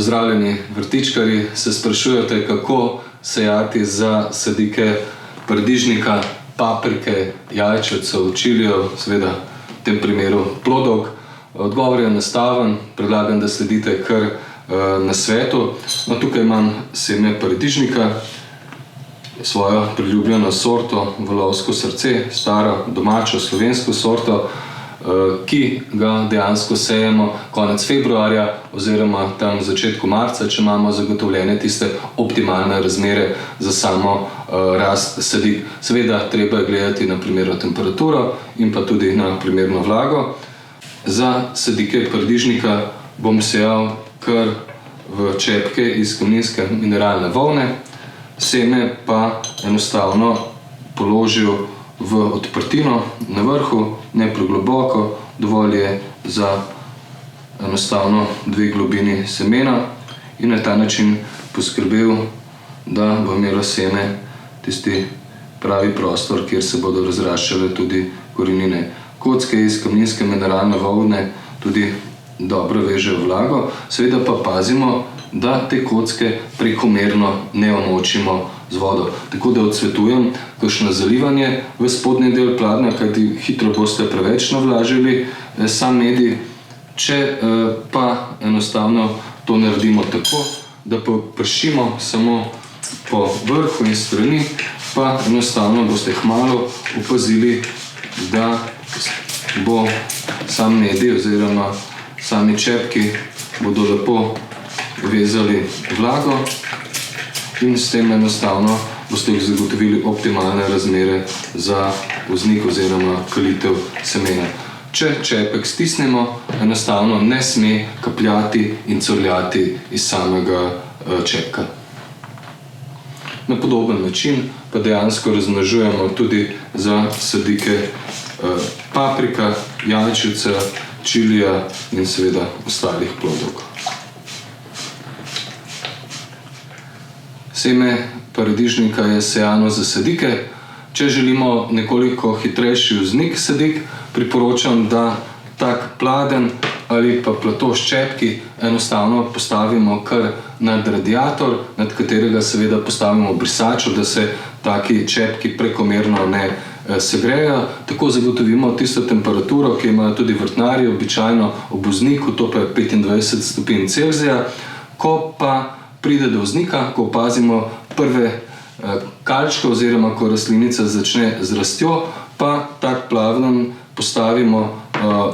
Pozdravljeni vrtičkarji, se sprašujete, kako sejati za sadike paradižnika, paprike, jajčevcev, čilijev, seveda v tem primeru plodovk. Odgovor je enostaven, predlagam, da sledite kar nasvetu. No, tukaj imam seme paradižnika, svojo priljubljeno sorto, valovsko srce, staro, domačo, slovensko sorto, ki ga dejansko sejemo konec februarja oziroma tam v začetku marca, če imamo zagotovljene tiste optimalne razmere za samo rast sadik. Seveda treba je gledati na primerno temperaturo in pa tudi na primerno vlago. Za sadike paradižnika bom sejal kar v čepke iz kamninske mineralne volne, seme pa enostavno položil v odprtino na vrhu, ne pregloboko, dovolj je za enostavno 2 globini semena in na ta način poskrbel, da bo imelo seme tisti pravi prostor, kjer se bodo razraščale tudi korenine. Kocke iz kamninske mineralne volne tudi dobro vežejo vlago, seveda pa pazimo, da te kocke prekomerno ne omočimo z vodo. Tako da odsvetujem kakšno zalivanje v spodnji del pladnja, kajti hitro boste preveč navlažili sam medij. Če pa enostavno to naredimo tako, da pršimo samo po vrhu in strani, pa enostavno boste kmalu opazili, da bo sam medij oziroma sami čepki bodo lepo vezali vlago in s tem enostavno boste zagotovili optimalne razmere za vznik oziroma kalitev semena. Če čepek stisnemo, enostavno ne sme kapljati in curljati iz samega čepka. Na podoben način pa dejansko razmnožujemo tudi za sadike paprika, jajčevca, čilija in seveda ostalih plodovk. Seme paradižnika je sejano za sadike. Če želimo nekoliko hitrejši vznik sadik, priporočam, da tak pladenj ali pa plato s čepki enostavno postavimo kar nad radiator, nad katerega seveda postavimo brisačo, da se taki čepki prekomerno ne segrejo. Tako zagotovimo tisto temperaturo, ki imajo tudi vrtnarji običajno ob vzniku, to pa je 25 stopinj Celzija. Ko pa pride do vznika, ko opazimo prve kalčke oziroma ko rastlinica začne z rastjo, pa tak pladenj postavimo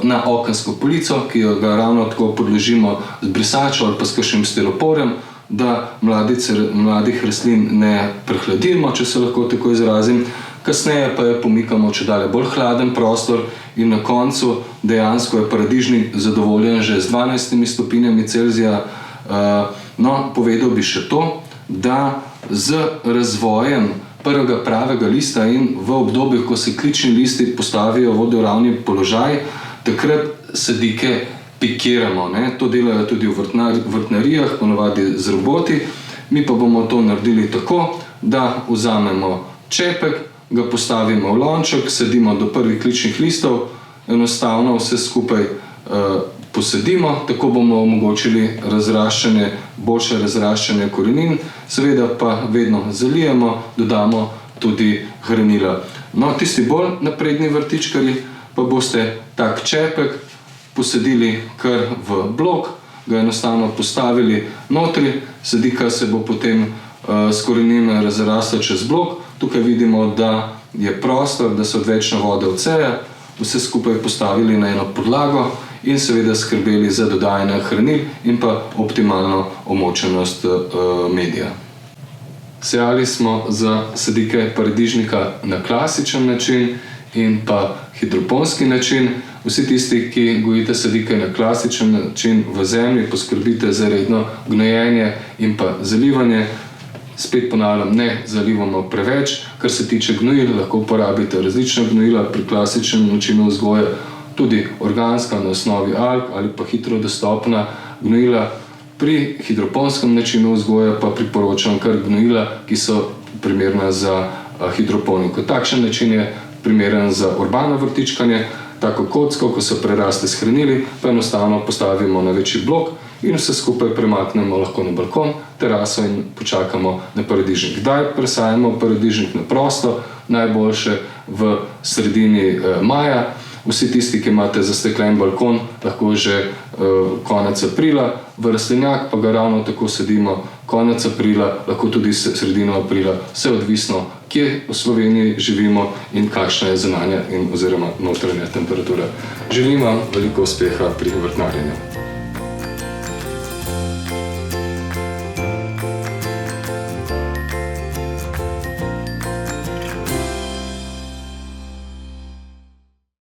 na okensko polico, ki jo ga ravno tako podložimo z brisačo ali pa s kakšnim stiroporjem, da mladih rastlin ne prehladimo, če se lahko tako izrazim. Kasneje pa je pomikamo čedalje bolj hladen prostor in na koncu dejansko je paradižnik zadovoljen že z 12 stopinjami Celzija. No, povedal bi še to, da z razvojem prvega pravega lista in v obdobju, ko se klični listi postavijo v vodoravni položaj, takrat sadike pikiramo. To delajo tudi v vrtnarijah, ponavadi z roboti. Mi pa bomo to naredili tako, da vzamemo čepek, ga postavimo v lonček, sedimo do prvih kličnih listov, enostavno vse skupaj posadimo, tako bomo omogočili boljše razraščanje korenin, seveda pa vedno zalijemo, dodamo tudi hranila. No, tisti bolj napredni vrtičkarji pa boste tak čepek posadili kar v blok, ga enostavno postavili notri, sadika se bo potem s korenine razrasla čez blok. Tukaj vidimo, da je prostor, da se odvečna voda odseja, vse skupaj postavili na eno podlago in seveda skrbeli za dodajanje hranil in pa optimalno omočenost medija. Sejali smo za sadike paradižnika na klasičen način in pa hidroponski način. Vsi tisti, ki gojite sadike na klasičen način v zemlji, poskrbite za redno gnojenje in pa zalivanje. Spet ponavljam, ne zalivamo preveč. Kar se tiče gnojil, lahko uporabite različna gnojila pri klasičnem načinu vzgoje, tudi organska na osnovi alg ali pa hitro dostopna gnojila. Pri hidroponskem načinu vzgoje pa priporočam kar gnojila, ki so primerna za hidroponiko. Takšen način je primeren za urbano vrtičkanje, tako kocko, ko so preraste shranili, pa enostavno postavimo na večji blok in vse skupaj premaknemo lahko na balkon, teraso in počakamo na paradižnik. Kdaj presajamo paradižnik na prosto? Najboljše v sredini maja. Vsi tisti, ki imate zasteklen balkon, lahko že konec aprila, v rastlinjak pa ga ravno tako sadimo konec aprila, lahko tudi sredino aprila, vse odvisno, kje v Sloveniji živimo in kakšna je zunanja oziroma notranja temperatura. Želim vam veliko uspeha pri vrtnarjenju.